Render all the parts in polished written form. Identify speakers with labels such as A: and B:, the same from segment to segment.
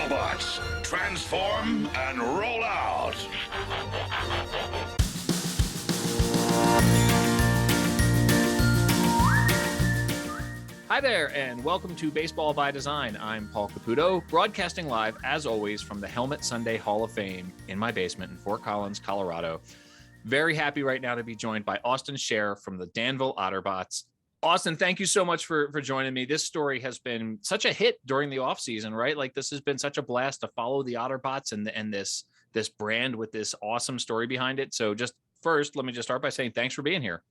A: Otterbots, transform and roll out.
B: Hi there, and welcome to Baseball by Design. I'm Paul Caputo, broadcasting live, as always, from the Helmet Sunday Hall of Fame in my basement in Fort Collins, Colorado. Very happy right now to be joined by Austin Scher from the Danville Otterbots. Austin, thank you so much for joining me. This story has been such a hit during the offseason, right? Like, this has been such a blast to follow the Otterbots and this brand with this awesome story behind it. So just first, let me just start by saying thanks for being here.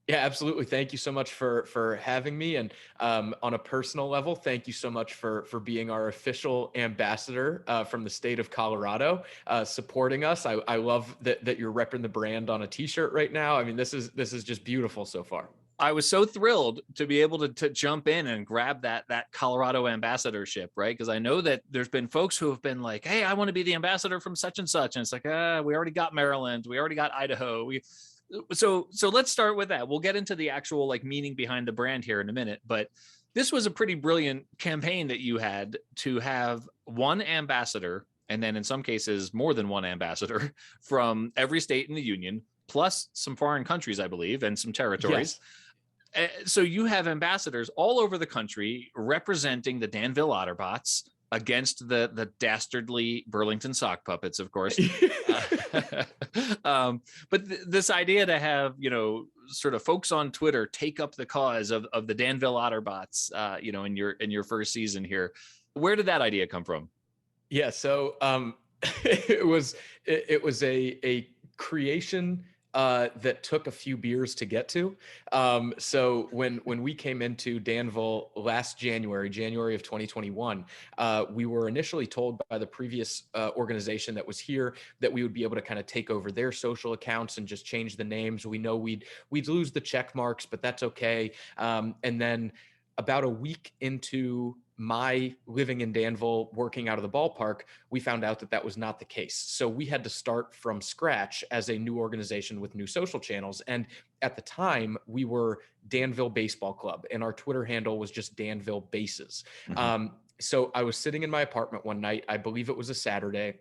C: Yeah, absolutely. Thank you so much for having me. And on a personal level, thank you so much for being our official ambassador from the state of Colorado, supporting us. I love that you're repping the brand on a t-shirt right now. I mean, this is just beautiful so far.
B: I was so thrilled to be able to jump in and grab that Colorado ambassadorship, right? Because I know that there's been folks who have been like, hey, I want to be the ambassador from such and such. And it's like, we already got Maryland. We already got Idaho. So let's start with that. We'll get into the actual like meaning behind the brand here in a minute, but this was a pretty brilliant campaign that you had to have one ambassador, and then in some cases more than one ambassador from every state in the union, plus some foreign countries, I believe, and some territories. Yes. So you have ambassadors all over the country representing the Danville Otterbots against the dastardly Burlington sock puppets, of course. But this idea to have, sort of folks on Twitter take up the cause of the Danville Otterbots, in your first season here. Where did that idea come from?
C: Yeah, so it was a creation that took a few beers to get to. So when we came into Danville last January of 2021, we were initially told by the previous organization that was here that we would be able to kind of take over their social accounts and just change the names. We know we'd lose the check marks, but that's okay. And then about a week into my living in Danville, working out of the ballpark, we found out that was not the case. So we had to start from scratch as a new organization with new social channels. And at the time, we were Danville Baseball Club, and our Twitter handle was just Danville Bases. Mm-hmm. So I was sitting in my apartment one night, I believe it was a Saturday,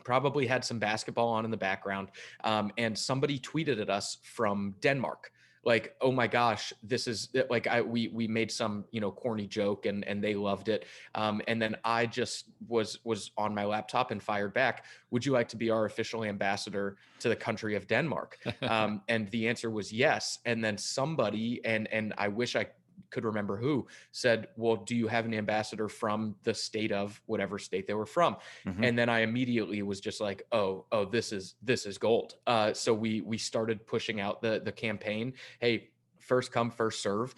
C: probably had some basketball on in the background, and somebody tweeted at us from Denmark. Like, oh my gosh, this is like, we made some, corny joke and they loved it. And then I just was on my laptop and fired back, would you like to be our official ambassador to the country of Denmark? And the answer was yes. And then somebody, and I wish I could remember who, said, well, do you have an ambassador from the state of whatever state they were from? Mm-hmm. And then I immediately was just like, oh, this is gold. So we started pushing out the campaign. Hey, first come, first serve,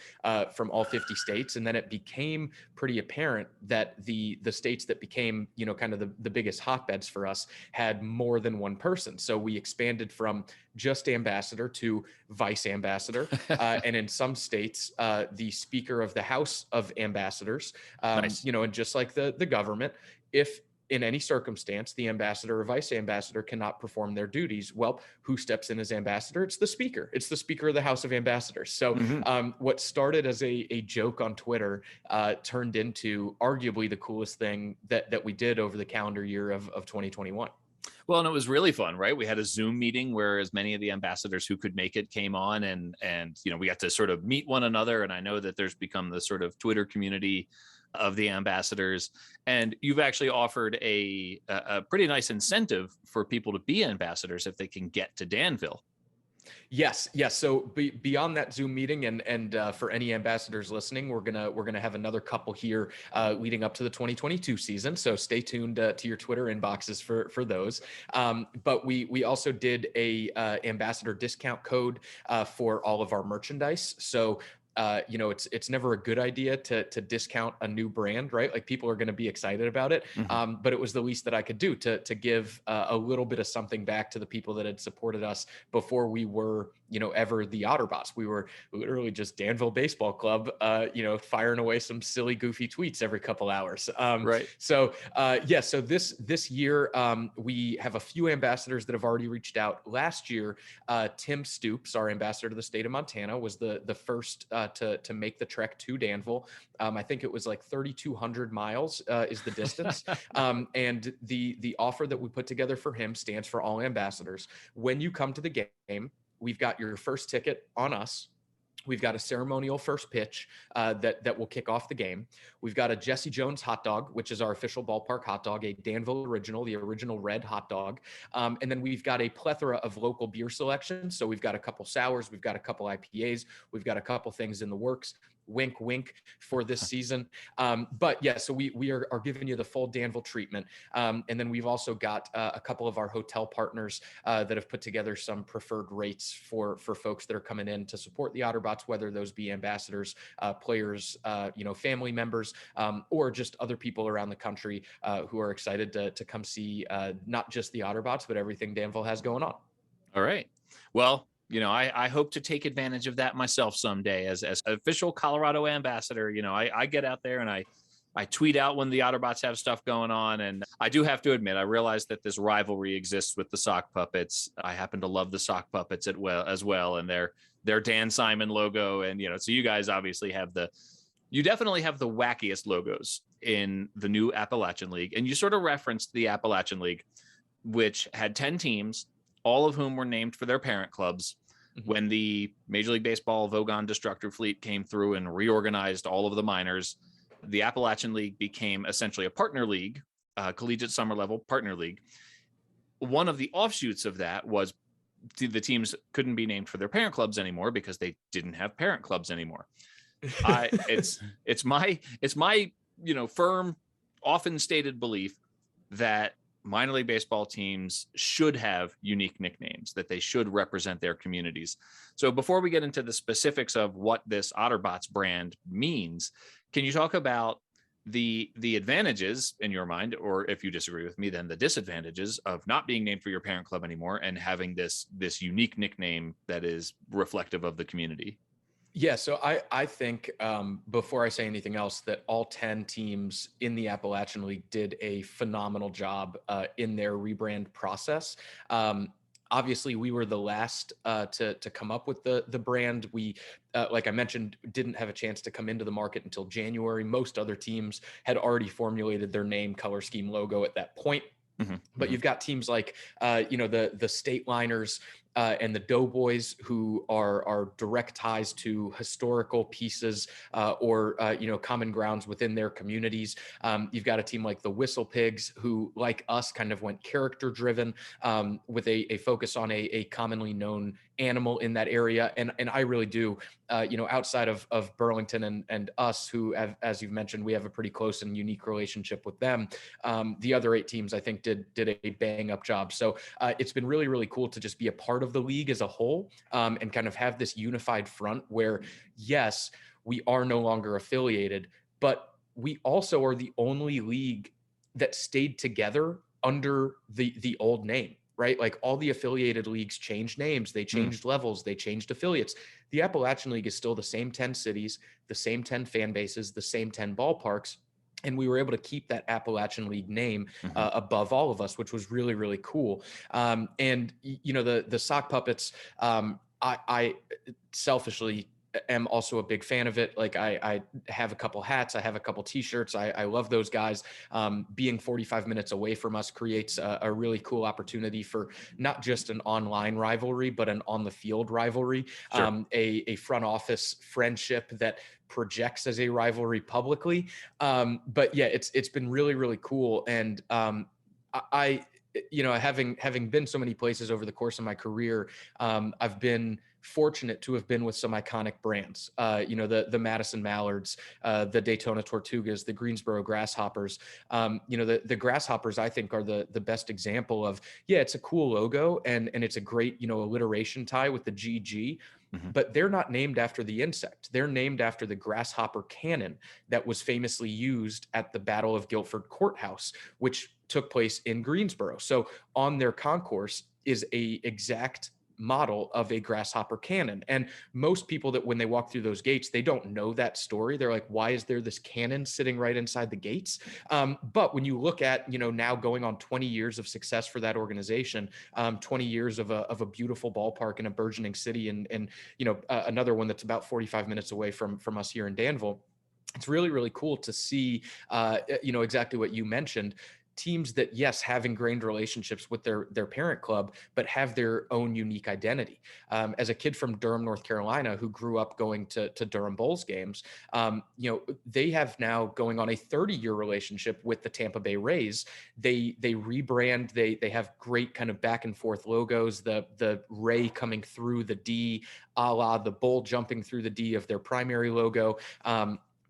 C: from all 50 states. And then it became pretty apparent that the states that became, kind of the biggest hotbeds for us had more than one person. So we expanded from just ambassador to vice ambassador. And in some states, the Speaker of the House of Ambassadors, nice. And just like the government, if in any circumstance, the ambassador or vice ambassador cannot perform their duties, well, who steps in as ambassador? It's the speaker. It's the Speaker of the House of Ambassadors. So mm-hmm. What started as a joke on Twitter turned into arguably the coolest thing that we did over the calendar year of 2021.
B: Well, and it was really fun, right? We had a Zoom meeting where as many of the ambassadors who could make it came on, and we got to sort of meet one another. And I know that there's become the sort of Twitter community of the ambassadors, and you've actually offered a pretty nice incentive for people to be ambassadors if they can get to Danville.
C: Yes. So beyond that Zoom meeting, and for any ambassadors listening, we're gonna have another couple here leading up to the 2022 season. So stay tuned to your Twitter inboxes for those. But we also did a ambassador discount code for all of our merchandise. So it's never a good idea to discount a new brand, right? Like, people are going to be excited about it. Mm-hmm. But it was the least that I could do to give a little bit of something back to the people that had supported us before we were, ever the Otterbots. We were literally just Danville Baseball Club, firing away some silly, goofy tweets every couple hours.
B: Right.
C: So this year, we have a few ambassadors that have already reached out. Last year, Tim Stoops, our ambassador to the state of Montana, was the first to make the trek to Danville. I think it was like 3,200 miles is the distance. And the offer that we put together for him stands for all ambassadors. When you come to the game, we've got your first ticket on us. We've got a ceremonial first pitch that will kick off the game. We've got a Jesse Jones hot dog, which is our official ballpark hot dog, a Danville original, the original red hot dog. And then we've got a plethora of local beer selections. So we've got a couple sours, we've got a couple IPAs, we've got a couple things in the works. Wink, wink for this season. But yeah, so we are giving you the full Danville treatment. And then we've also got a couple of our hotel partners that have put together some preferred rates for folks that are coming in to support the Otterbots, whether those be ambassadors, players, family members, or just other people around the country who are excited to come see not just the Otterbots, but everything Danville has going on.
B: All right. Well, I hope to take advantage of that myself someday as official Colorado ambassador. I get out there and I tweet out when the Otterbots have stuff going on. And I do have to admit, I realize that this rivalry exists with the sock puppets. I happen to love the sock puppets as well. And their Dan Simon logo. And, so you guys obviously you definitely have the wackiest logos in the new Appalachian League. And you sort of referenced the Appalachian League, which had 10 teams, all of whom were named for their parent clubs. When the Major League Baseball Vogon Destructor Fleet came through and reorganized all of the minors, the Appalachian League became essentially a partner league, collegiate summer level partner league. One of the offshoots of that was the teams couldn't be named for their parent clubs anymore because they didn't have parent clubs anymore. It's my firm, often stated belief that minor league baseball teams should have unique nicknames, that they should represent their communities. So before we get into the specifics of what this Otterbots brand means, can you talk about the advantages in your mind, or if you disagree with me, then the disadvantages of not being named for your parent club anymore and having this unique nickname that is reflective of the community?
C: Yeah, so I think before I say anything else, that all 10 teams in the Appalachian League did a phenomenal job in their rebrand process. Obviously, we were the last to come up with the brand. We, like I mentioned, didn't have a chance to come into the market until January. Most other teams had already formulated their name, color scheme, logo at that point. But you've got teams like, the State Liners and the Doughboys, who are direct ties to historical pieces or common grounds within their communities. You've got a team like the Whistle Pigs, who, like us, kind of went character driven with a focus on a commonly known animal in that area. And I really do, outside of Burlington and us, who have, as you've mentioned, we have a pretty close and unique relationship with them. The other 8 teams, I think, did a bang up job. So it's been really, really cool to just be a part of the league as a whole and kind of have this unified front where, yes, we are no longer affiliated, but we also are the only league that stayed together under the old name. Right? Like all the affiliated leagues changed names, they changed levels, they changed affiliates. The Appalachian League is still the same 10 cities, the same 10 fan bases, the same 10 ballparks. And we were able to keep that Appalachian League name above all of us, which was really, really cool. And, the sock puppets, I selfishly am also a big fan of it. Like I have a couple hats, I have a couple t-shirts. I love those guys. Being 45 minutes away from us creates a really cool opportunity for not just an online rivalry, but an on the field rivalry, sure. A front office friendship that projects as a rivalry publicly. But yeah, it's been really, really cool. And I having been so many places over the course of my career, I've been fortunate to have been with some iconic brands, the Madison Mallards, the Daytona Tortugas, the Greensboro Grasshoppers. The Grasshoppers, I think, are the best example of, it's a cool logo and it's a great, alliteration tie with the GG, but they're not named after the insect. They're named after the grasshopper cannon that was famously used at the Battle of Guilford Courthouse, which took place in Greensboro. So on their concourse is a exact model of a grasshopper cannon. And most people that when they walk through those gates, they don't know that story. They're like, why is there this cannon sitting right inside the gates? But when you look at, now going on 20 years of success for that organization, 20 years of a beautiful ballpark in a burgeoning city, and another one that's about 45 minutes away from us here in Danville, it's really, really cool to see, exactly what you mentioned. Teams that, yes, have ingrained relationships with their parent club, but have their own unique identity. As a kid from Durham, North Carolina, who grew up going to Durham Bulls games, they have now going on a 30-year relationship with the Tampa Bay Rays. They rebrand. They have great kind of back and forth logos. The Ray coming through the D, a la the bull jumping through the D of their primary logo.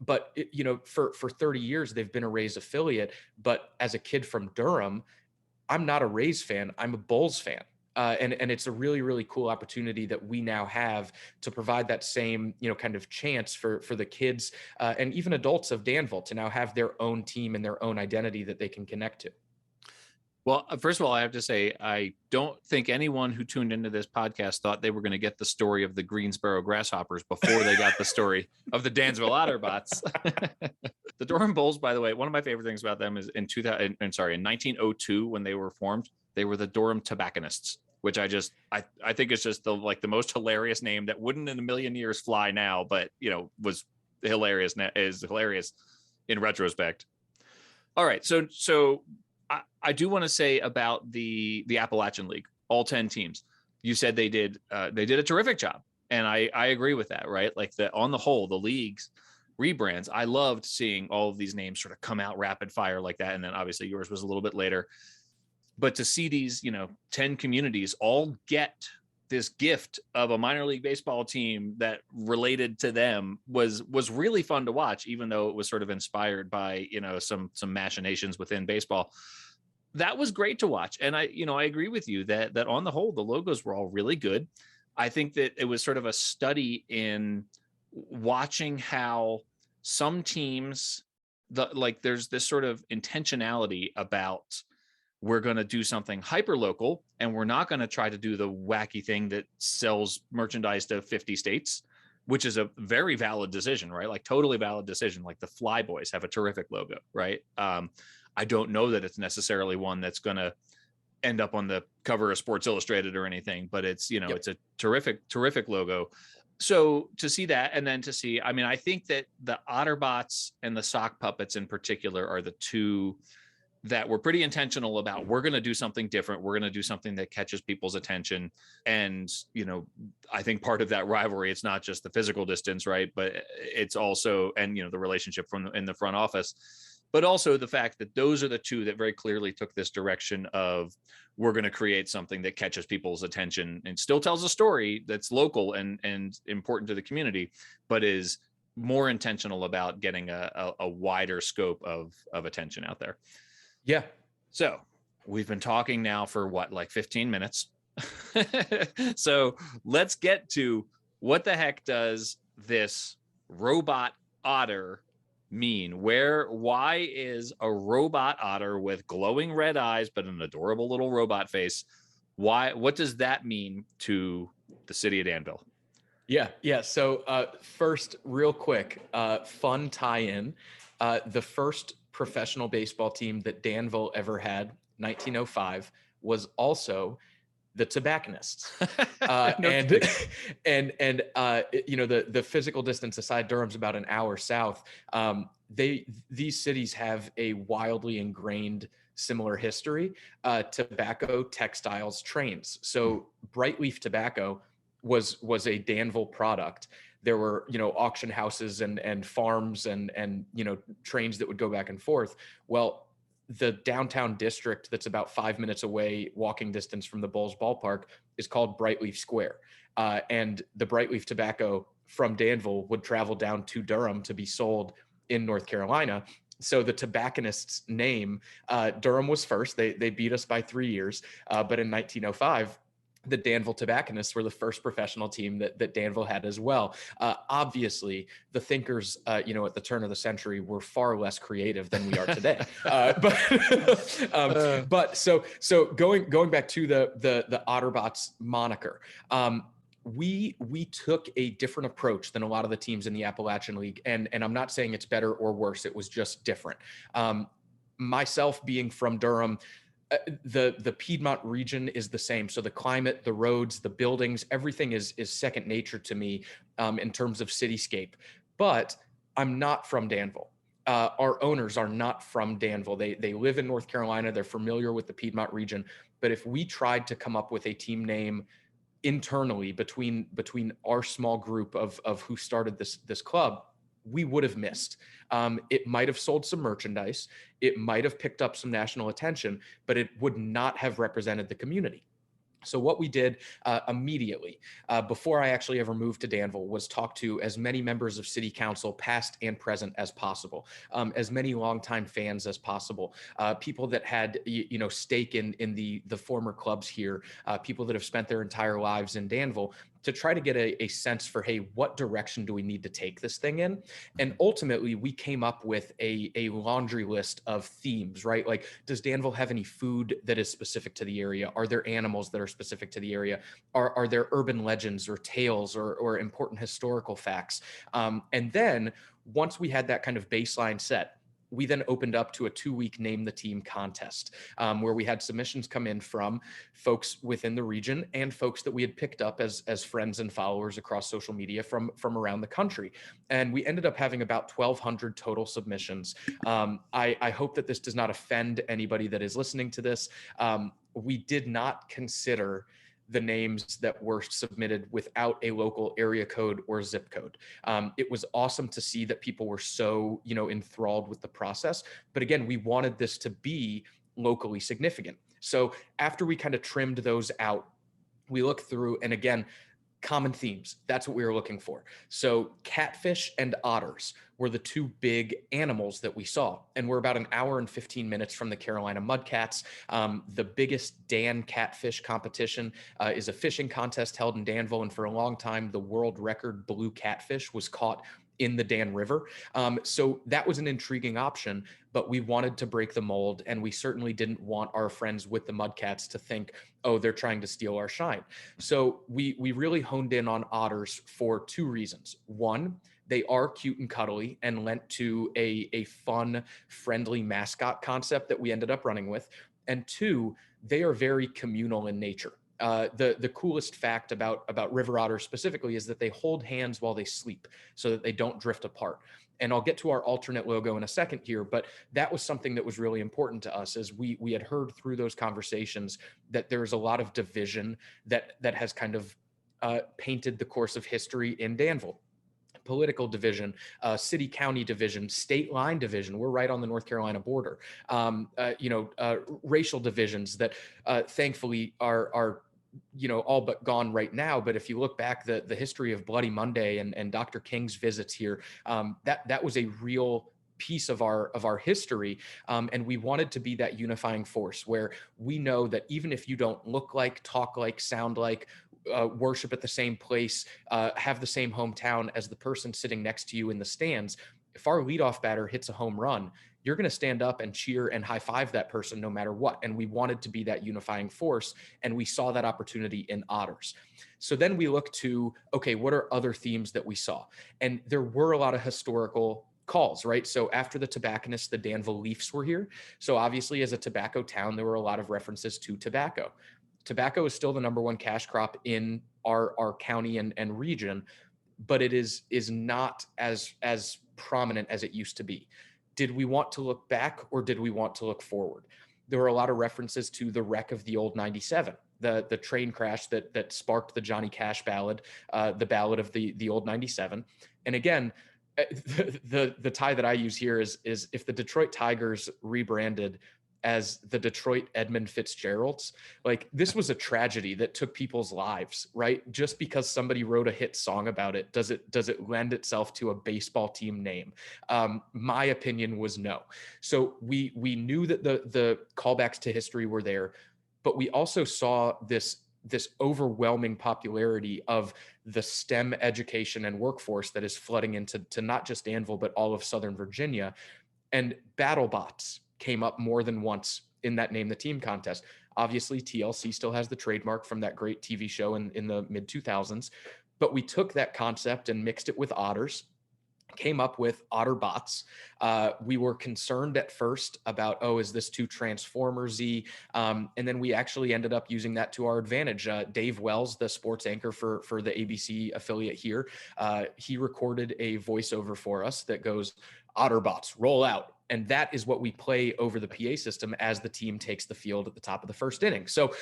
C: But for 30 years, they've been a Rays affiliate. But as a kid from Durham, I'm not a Rays fan. I'm a Bulls fan. And it's a really, really cool opportunity that we now have to provide that same, kind of chance for the kids and even adults of Danville to now have their own team and their own identity that they can connect to.
B: Well, first of all, I have to say, I don't think anyone who tuned into this podcast thought they were going to get the story of the Greensboro Grasshoppers before they got the story of the Danville Otterbots. The Durham Bulls, by the way, one of my favorite things about them is in 1902, when they were formed, they were the Durham Tobacconists, which I think is just the most hilarious name that wouldn't in a million years fly now, but was hilarious, is hilarious in retrospect. All right, so I do want to say about the Appalachian League, all 10 teams. You said they did a terrific job, and I agree with that, right? Like on the whole, the league's rebrands, I loved seeing all of these names sort of come out rapid fire like that, and then obviously yours was a little bit later. But to see these 10 communities all get this gift of a minor league baseball team that related to them was really fun to watch, even though it was sort of inspired by some machinations within baseball. That was great to watch. And I agree with you that on the whole, the logos were all really good. I think that it was sort of a study in watching how some teams, there's this sort of intentionality about, we're going to do something hyper local, and we're not going to try to do the wacky thing that sells merchandise to 50 states, which is a very valid decision, right? Like totally valid decision. Like the Flyboys have a terrific logo, right? I don't know that it's necessarily one that's going to end up on the cover of Sports Illustrated or anything, but it's,
C: Yep.
B: It's a terrific logo. So to see that, and then to see, I think that the Otterbots and the sock puppets in particular are the two that were pretty intentional about, we're going to do something different. We're going to do something that catches people's attention. And, I think part of that rivalry, it's not just the physical distance, right? But it's also, and, the relationship in the front office, but also the fact that those are the two that very clearly took this direction of, we're going to create something that catches people's attention and still tells a story that's local and important to the community, but is more intentional about getting a wider scope of attention out there.
C: Yeah.
B: So we've been talking now for 15 minutes. So let's get to, what the heck does this robot otter mean? Why is a robot otter with glowing red eyes but an adorable little robot face, what does that mean to the city of Danville?
C: Yeah. So first, real quick, fun tie-in. The first professional baseball team that Danville ever had, 1905, was also the Tobacconists. The physical distance aside, Durham's about an hour south. These cities have a wildly ingrained similar history. Tobacco, textiles, trains. So Brightleaf Tobacco was a Danville product. There were, auction houses and farms and trains that would go back and forth. Well, the downtown district that's about 5 minutes away, walking distance from the Bulls ballpark, is called Brightleaf Square. And the Brightleaf tobacco from Danville would travel down to Durham to be sold in North Carolina. So the Tobacconists name, Durham was first. They beat us by 3 years. But in 1905, the Danville Tobacconists were the first professional team that Danville had as well. Obviously, the thinkers, at the turn of the century were far less creative than we are today. But so going back to the Otterbots moniker, we took a different approach than a lot of the teams in the Appalachian League, and I'm not saying it's better or worse. It was just different. Myself being from Durham, the Piedmont region is the same. So the climate, the roads, the buildings, everything is second nature to me in terms of cityscape. But I'm not from Danville. Our owners are not from Danville. They live in North Carolina. They're familiar with the Piedmont region. But if we tried to come up with a team name internally between our small group of who started this club, we would have missed. It might have sold some merchandise. It might have picked up some national attention, but it would not have represented the community. So what we did immediately, before I actually ever moved to Danville, was talk to as many members of city council, past and present, as possible, as many longtime fans as possible, people that had stake in the former clubs here, people that have spent their entire lives in Danville, to try to get a sense for, hey, what direction do we need to take this thing in? And ultimately, we came up with a laundry list of themes, right? Like, does Danville have any food that is specific to the area? Are there animals that are specific to the area? Are there urban legends or tales or important historical facts? And then once we had that kind of baseline set, we then opened up to a 2-week name the team contest, where we had submissions come in from folks within the region and folks that we had picked up as friends and followers across social media from around the country. And we ended up having about 1,200 total submissions. I hope that this does not offend anybody that is listening to this. We did not consider the names that were submitted without a local area code or zip code. It was awesome to see that people were so, enthralled with the process. But again, we wanted this to be locally significant. So after we kind of trimmed those out, we looked through, and again, common themes. That's what we were looking for. So catfish and otters were the two big animals that we saw. And we're about an hour and 15 minutes from the Carolina Mudcats. The biggest Dan catfish competition is a fishing contest held in Danville. And for a long time, the world record blue catfish was caught in the Dan River. So that was an intriguing option, but we wanted to break the mold, and we certainly didn't want our friends with the Mudcats to think, oh, they're trying to steal our shine. So we really honed in on otters for 2 reasons. One, they are cute and cuddly and lent to a fun, friendly mascot concept that we ended up running with. And 2, they are very communal in nature. The coolest fact about river otters specifically is that they hold hands while they sleep so that they don't drift apart. And I'll get to our alternate logo in a second here, but that was something that was really important to us, as we had heard through those conversations that there's a lot of division that has kind of painted the course of history in Danville. Political division, city-county division, state line division. We're right on the North Carolina border. Racial divisions that thankfully are all but gone right now. But if you look back, the history of Bloody Monday and Dr. King's visits here, that was a real piece of our history. And we wanted to be that unifying force where we know that even if you don't look like, talk like, sound like, worship at the same place, have the same hometown as the person sitting next to you in the stands, if our leadoff batter hits a home run, you're going to stand up and cheer and high five that person no matter what. And we wanted to be that unifying force, and we saw that opportunity in otters. So then we looked to, okay, what are other themes that we saw? And there were a lot of historical calls, right? So after the tobacconists, the Danville Leafs were here. So obviously, as a tobacco town, there were a lot of references to tobacco. Tobacco is still the number one cash crop in our county and region, but it is not as prominent as it used to be. Did we want to look back, or did we want to look forward? There were a lot of references to the wreck of the old 97, the train crash that sparked the Johnny Cash ballad, the ballad of the old 97. And again, the tie that I use here is if the Detroit Tigers rebranded as the Detroit Edmund Fitzgeralds, like, this was a tragedy that took people's lives, right? Just because somebody wrote a hit song about it, does it lend itself to a baseball team name? My opinion was no. So we knew that the callbacks to history were there, but we also saw this this overwhelming popularity of the STEM education and workforce that is flooding into not just Danville, but all of Southern Virginia. And BattleBots came up more than once in that Name the Team contest. Obviously, TLC still has the trademark from that great TV show in the mid 2000s, but we took that concept and mixed it with otters, came up with Otterbots. We were concerned at first about, oh, is this too Transformers-y? And then we actually ended up using that to our advantage. Dave Wells, the sports anchor for the ABC affiliate here, he recorded a voiceover for us that goes, Otterbots, roll out. And that is what we play over the PA system as the team takes the field at the top of the first inning. So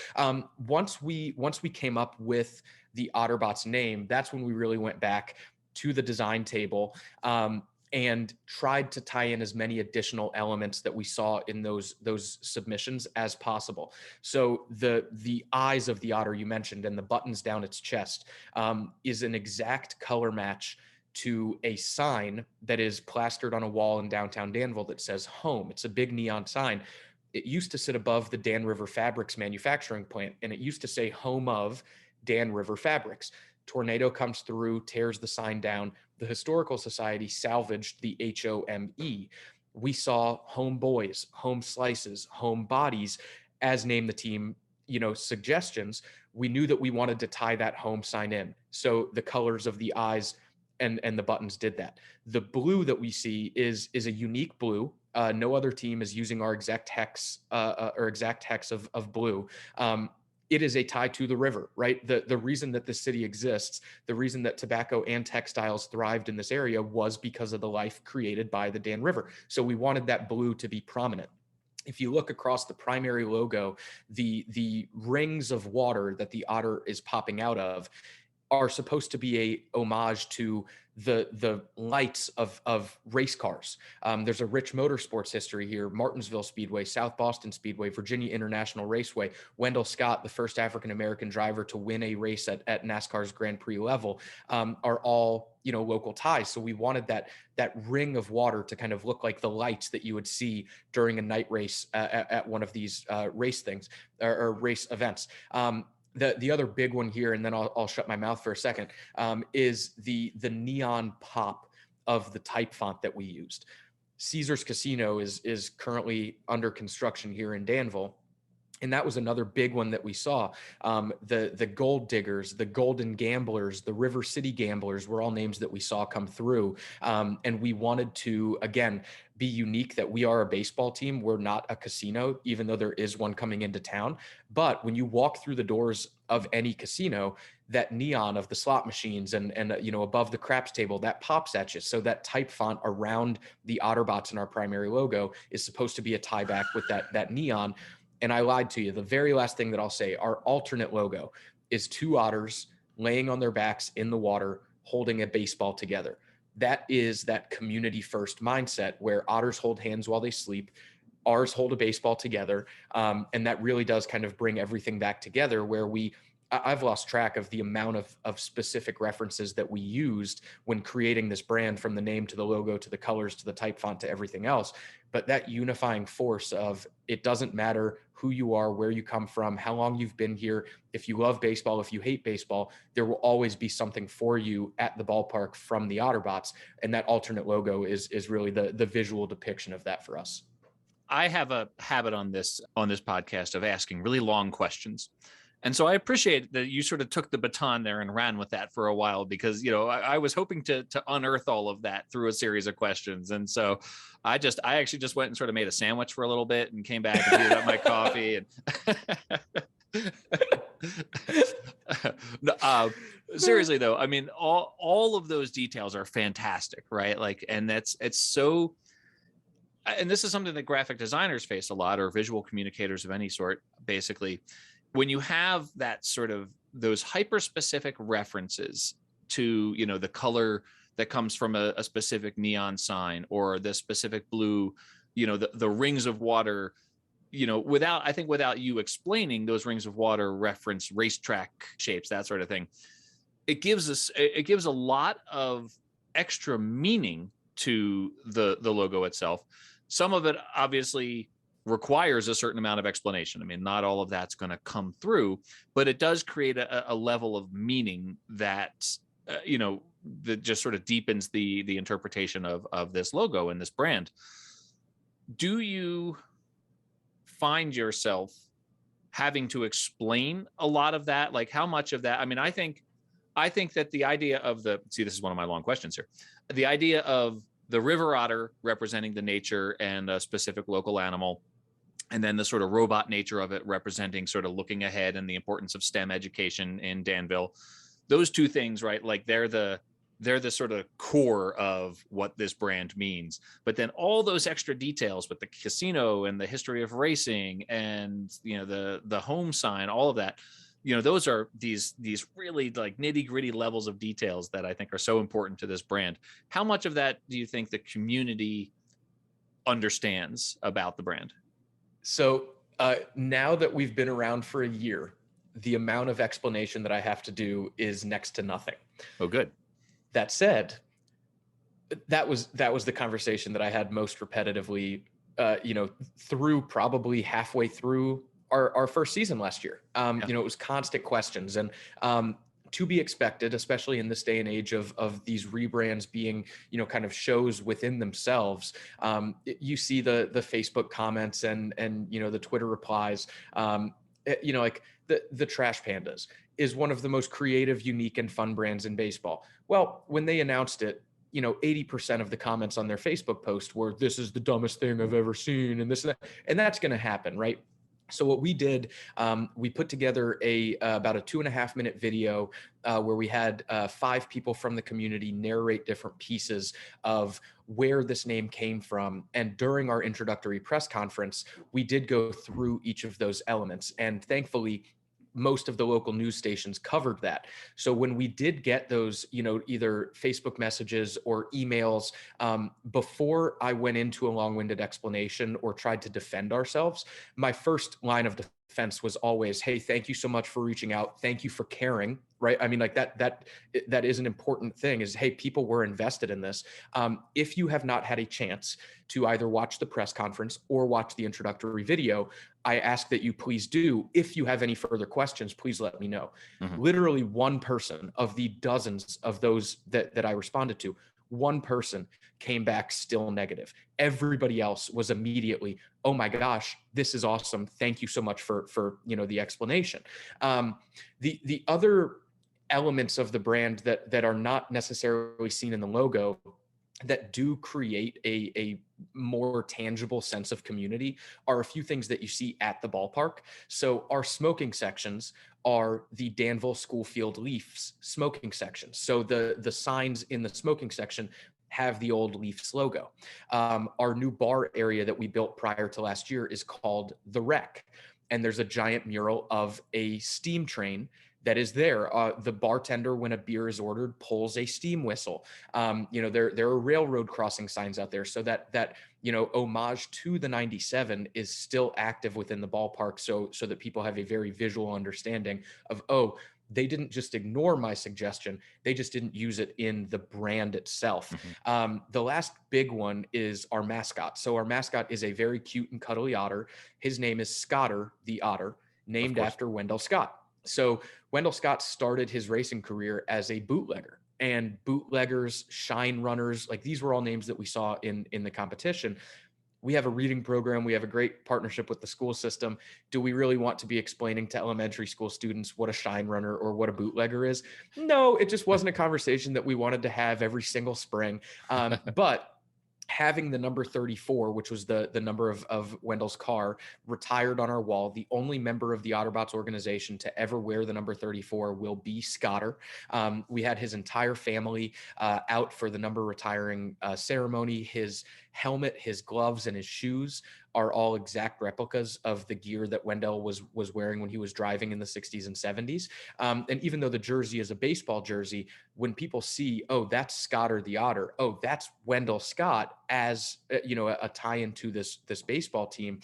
C: once we came up with the Otterbots name, that's when we really went back to the design table and tried to tie in as many additional elements that we saw in those submissions as possible. So the eyes of the otter you mentioned and the buttons down its chest is an exact color match to a sign that is plastered on a wall in downtown Danville that says home. It's a big neon sign. It used to sit above the Dan River Fabrics manufacturing plant, and it used to say home of Dan River Fabrics. Tornado comes through, tears the sign down. The Historical Society salvaged the HOME. We saw home boys, home slices, home bodies as Name the Team, suggestions. We knew that we wanted to tie that home sign in. So the colors of the eyes and the buttons did that. The blue that we see is a unique blue. No other team is using our exact hex or exact hex of blue. It is a tie to the river, right? The reason that this city exists, the reason that tobacco and textiles thrived in this area was because of the life created by the Dan River. So we wanted that blue to be prominent. If you look across the primary logo, the rings of water that the otter is popping out of are supposed to be a homage to the lights of race cars. There's a rich motorsports history here. Martinsville Speedway, South Boston Speedway, Virginia International Raceway. Wendell Scott, the first African-American driver to win a race at NASCAR's Grand Prix level, are all local ties. So we wanted that ring of water to kind of look like the lights that you would see during a night race at one of these race things or race events. The other big one here, and then I'll shut my mouth for a second, is the neon pop of the type font that we used. Caesars Casino is currently under construction here in Danville. And that was another big one that we saw. The Gold Diggers, the Golden Gamblers, the River City Gamblers were all names that we saw come through. And we wanted to, again, be unique that we are a baseball team. We're not a casino, even though there is one coming into town. But when you walk through the doors of any casino, that neon of the slot machines and above the craps table, that pops at you. So that type font around the Otterbots in our primary logo is supposed to be a tie back with that neon. And I lied to you. The very last thing that I'll say, our alternate logo is two otters laying on their backs in the water, holding a baseball together. That is that community first mindset where otters hold hands while they sleep. Ours hold a baseball together. And that really does kind of bring everything back together where I've lost track of the amount of specific references that we used when creating this brand, from the name to the logo to the colors to the type font to everything else. But that unifying force of, it doesn't matter who you are, where you come from, how long you've been here. If you love baseball, if you hate baseball, there will always be something for you at the ballpark from the Otterbots. And that alternate logo is really the visual depiction of that for us.
B: I have a habit on this podcast of asking really long questions. And so I appreciate that you sort of took the baton there and ran with that for a while, because, I was hoping to unearth all of that through a series of questions. And so I actually just went and sort of made a sandwich for a little bit and came back and heated up my coffee. And seriously though, I mean, all of those details are fantastic, right? Like, and it's so, and this is something that graphic designers face a lot, or visual communicators of any sort, basically. When you have that sort of those hyper specific references to, the color that comes from a specific neon sign, or the specific blue, the rings of water, without you explaining, those rings of water reference racetrack shapes, that sort of thing. It gives a lot of extra meaning to the logo itself. Some of it obviously requires a certain amount of explanation. I mean, not all of that's going to come through, but it does create a level of meaning that, that just sort of deepens the interpretation of this logo and this brand. Do you find yourself having to explain a lot of that? Like, how much of that? I mean, I think that the idea of this is one of my long questions here. The idea of the river otter representing the nature and a specific local animal, and then the sort of robot nature of it representing sort of looking ahead and the importance of STEM education in Danville. Those two things, right? Like they're the sort of core of what this brand means. But then all those extra details with the casino and the history of racing and, the home sign, all of that, those are these really like nitty gritty levels of details that I think are so important to this brand. How much of that do you think the community understands about the brand?
C: So now that we've been around for a year, the amount of explanation that I have to do is next to nothing.
B: Oh, good.
C: That said, that was the conversation that I had most repetitively, through probably halfway through our first season last year. It was constant questions, and to be expected, especially in this day and age of these rebrands being, kind of shows within themselves. You see the Facebook comments and the Twitter replies. Like the Trash Pandas is one of the most creative, unique, and fun brands in baseball. Well, when they announced it, 80% of the comments on their Facebook post were, "This is the dumbest thing I've ever seen," and this and that, and that's going to happen, right? So what we did, we put together about a 2.5-minute video where we had 5 people from the community narrate different pieces of where this name came from. And during our introductory press conference, we did go through each of those elements. And thankfully, most of the local news stations covered that. So when we did get those, either Facebook messages or emails, before I went into a long-winded explanation or tried to defend ourselves, my first line of defense was always, "Hey, thank you so much for reaching out. Thank you for caring." Right? I mean, like that is an important thing, is, hey, people were invested in this. If you have not had a chance to either watch the press conference or watch the introductory video, I ask that you please do. If you have any further questions, please let me know. Mm-hmm. Literally one person of the dozens of those that I responded to, one person came back still negative. Everybody else was immediately, "Oh my gosh, this is awesome. Thank you so much for the explanation." The other elements of the brand that are not necessarily seen in the logo that do create a more tangible sense of community are a few things that you see at the ballpark. So our smoking sections are the Danville Schoolfield Leafs smoking sections. So the signs in the smoking section have the old Leafs logo. Our new bar area that we built prior to last year is called The Wreck. And there's a giant mural of a steam train that is there. The bartender, when a beer is ordered, pulls a steam whistle. There are railroad crossing signs out there, so that homage to the 97 is still active within the ballpark, so that people have a very visual understanding of, oh, they didn't just ignore my suggestion, they just didn't use it in the brand itself. Mm-hmm. The last big one is our mascot. So our mascot is a very cute and cuddly otter. His name is Scotter the Otter, named after Wendell Scott. So Wendell Scott started his racing career as a bootlegger, and bootleggers, shine runners, like these were all names that we saw in the competition. We have a reading program. We have a great partnership with the school system. Do we really want to be explaining to elementary school students what a shine runner or what a bootlegger is? No, it just wasn't a conversation that we wanted to have every single spring. But having the number 34, which was the number of Wendell's car, retired on our wall, the only member of the Otterbots organization to ever wear the number 34 will be Scotter. We had his entire family out for the number retiring ceremony. His helmet, his gloves, and his shoes are all exact replicas of the gear that Wendell was wearing when he was driving in the 60s and 70s. And even though the jersey is a baseball jersey, when people see, oh, that's Scotter the Otter, oh, that's Wendell Scott, as a tie-in to this baseball team,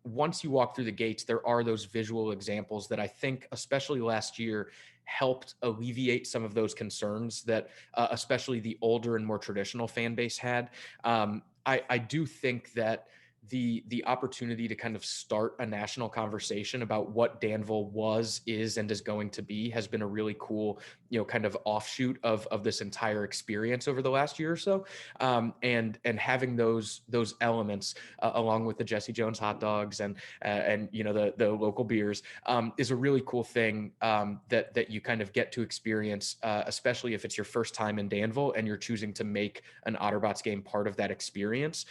C: once you walk through the gates, there are those visual examples that I think, especially last year, helped alleviate some of those concerns that especially the older and more traditional fan base had. I do think that the opportunity to kind of start a national conversation about what Danville was, is, and is going to be has been a really cool, kind of offshoot of this entire experience over the last year or so. And having those elements along with the Jesse Jones hot dogs and the local beers is a really cool thing that you kind of get to experience, especially if it's your first time in Danville and you're choosing to make an Otterbots game part of that experience.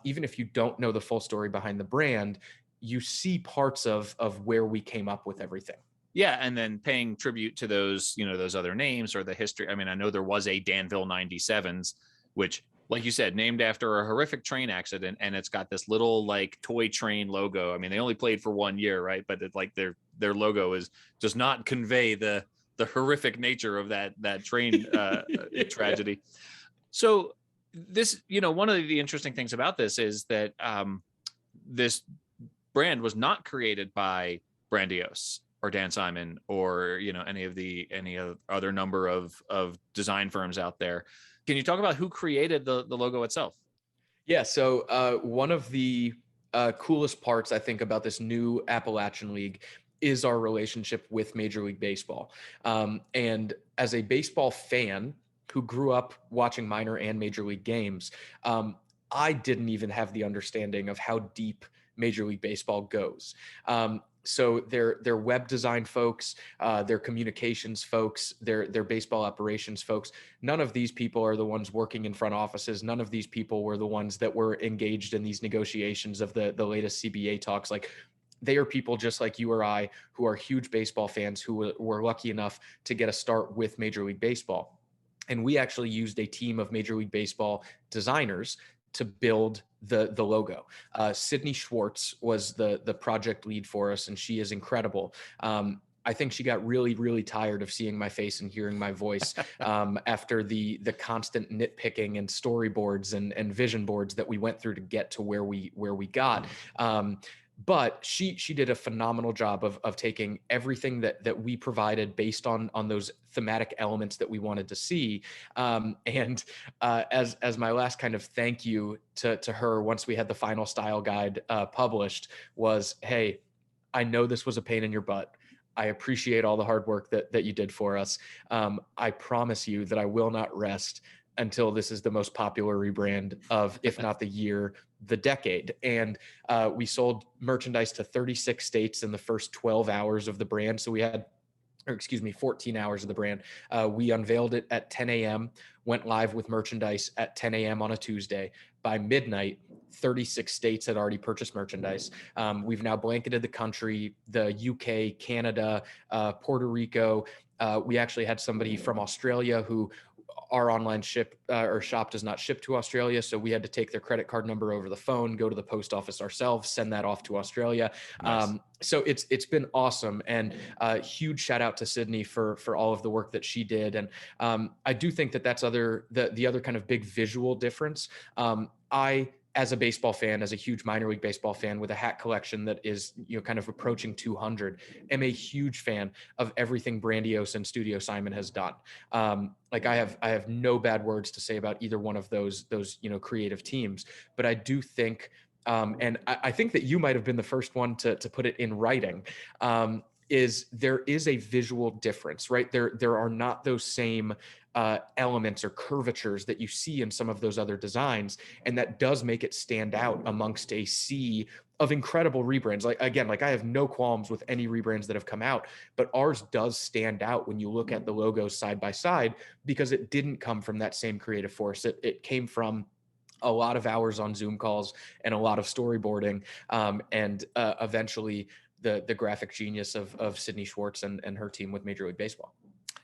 C: Even if you don't know the full story behind the brand, you see parts of where we came up with everything.
B: Yeah, and then paying tribute to those, those other names or the history. I mean, I know there was a Danville 97s, which, like you said, named after a horrific train accident, and it's got this little like toy train logo. I mean, they only played for 1 year, right? But it's like their logo does not convey the horrific nature of that train tragedy. So this, one of the interesting things about this is that this brand was not created by Brandios or Dan Simon or any other number of design firms out there. Can you talk about who created the logo itself?
C: Yeah, so one of the coolest parts I think about this new Appalachian League is our relationship with Major League Baseball. And as a baseball fan who grew up watching minor and major league games, I didn't even have the understanding of how deep Major League Baseball goes. So their web design folks, their communications folks, their baseball operations folks, none of these people are the ones working in front offices. None of these people were the ones that were engaged in these negotiations of the latest CBA talks. Like, they are people just like you or I who are huge baseball fans who were lucky enough to get a start with Major League Baseball. And we actually used a team of Major League Baseball designers to build the logo. Sydney Schwartz was the project lead for us, and she is incredible. I think she got really, really tired of seeing my face and hearing my voice after the constant nitpicking and storyboards and vision boards that we went through to get to where we got. But she did a phenomenal job of taking everything that we provided based on those thematic elements that we wanted to see. And as my last kind of thank you to her, once we had the final style guide published, was, hey, I know this was a pain in your butt. I appreciate all the hard work that you did for us. I promise you that I will not rest until this is the most popular rebrand of, if not the year, the decade. And we sold merchandise to 36 states in the first 12 hours of the brand. So we had, 14 hours of the brand. We unveiled it at 10 a.m., went live with merchandise at 10 a.m. on a Tuesday. By midnight, 36 states had already purchased merchandise. We've now blanketed the country, the UK, Canada, Puerto Rico. We actually had somebody from Australia who our online shop does not ship to Australia. So we had to take their credit card number over the phone, go to the post office ourselves, send that off to Australia. Nice. So it's been awesome. And huge shout out to Sydney for all of the work that she did. And I do think that's the other kind of big visual difference. As a baseball fan, as a huge minor league baseball fan with a hat collection that is, kind of approaching 200, am a huge fan of everything Brandios and Studio Simon has done. Like I have no bad words to say about either one of those creative teams, but I do think, and I think that you might have been the first one to put it in writing, there is a visual difference, right? There are not those same elements or curvatures that you see in some of those other designs, and that does make it stand out amongst a sea of incredible rebrands. Like I have no qualms with any rebrands that have come out, but ours does stand out when you look at the logos side by side, because it didn't come from that same creative force. It came from a lot of hours on Zoom calls and a lot of storyboarding, and eventually the graphic genius of Sydney Schwartz and her team with Major League Baseball.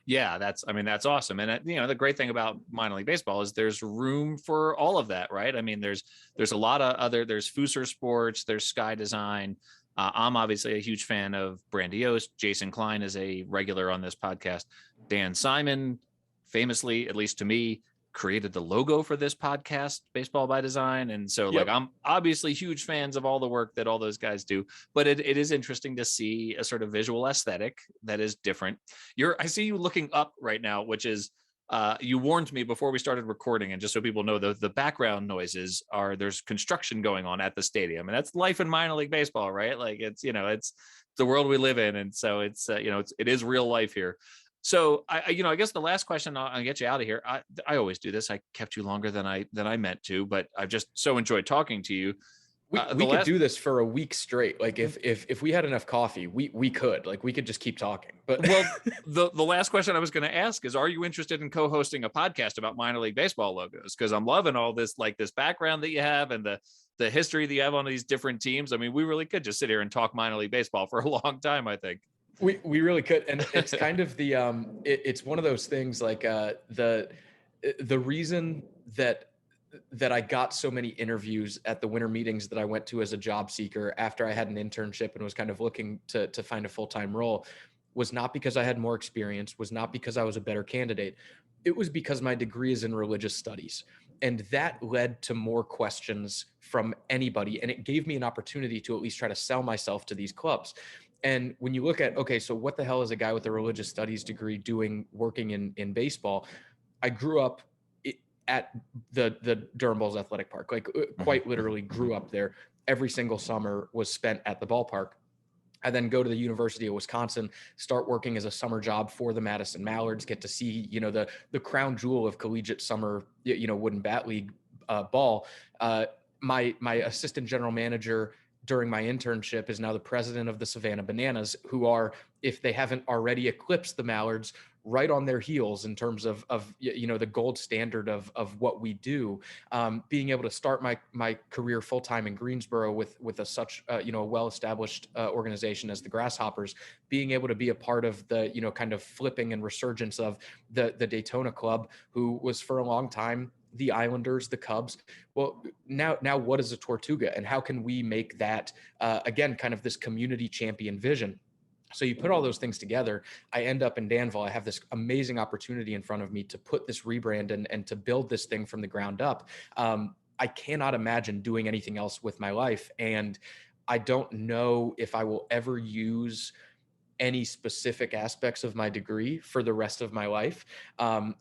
B: Yeah, that's awesome. And the great thing about minor league baseball is there's room for all of that, right? I mean, there's a lot of there's Fusser Sports, there's Sky Design. I'm obviously a huge fan of Brandios. Jason Klein is a regular on this podcast. Dan Simon, famously, at least to me, created the logo for this podcast, Baseball by Design. And so like, I'm obviously huge fans of all the work that all those guys do, but it is interesting to see a sort of visual aesthetic that is different. I see you looking up right now, which is you warned me before we started recording, and just so people know, the background noises are there's construction going on at the stadium, and that's life in minor league baseball, right? Like it's it's the world we live in, and so it is real life here. So I guess the last question, I'll get you out of here. I always do this. I kept you longer than I meant to, but I've just so enjoyed talking to you.
C: We could do this for a week straight. Like if we had enough coffee, we could just keep talking. But
B: well, the last question I was going to ask is, are you interested in co-hosting a podcast about minor league baseball logos? Because I'm loving all this, like this background that you have and the history that you have on these different teams. I mean, we really could just sit here and talk minor league baseball for a long time, I think.
C: We really could. And it's kind of the it's one of those things, like the reason that I got so many interviews at the winter meetings that I went to as a job seeker after I had an internship and was kind of looking to find a full-time role, was not because I had more experience, was not because I was a better candidate. It was because my degree is in religious studies. And that led to more questions from anybody. And it gave me an opportunity to at least try to sell myself to these clubs. And when you look at, okay, so what the hell is a guy with a religious studies degree working in baseball? I grew up at the Durham Bulls Athletic Park, like quite literally grew up there. Every single summer was spent at the ballpark. I then go to the University of Wisconsin, start working as a summer job for the Madison Mallards, get to see, the crown jewel of collegiate summer, wooden bat league ball. My assistant general manager during my internship is now the president of the Savannah Bananas, who are, if they haven't already eclipsed the Mallards, right on their heels in terms of the gold standard of what we do. Being able to start my career full-time in Greensboro with such a well-established organization as the Grasshoppers, being able to be a part of the kind of flipping and resurgence of the Daytona Club, who was for a long time the Islanders, the Cubs. Well, now what is a Tortuga, and how can we make that again kind of this community champion vision? So you put all those things together, I end up in Danville. I have this amazing opportunity in front of me to put this rebrand and to build this thing from the ground up. I cannot imagine doing anything else with my life. And I don't know if I will ever use any specific aspects of my degree for the rest of my life,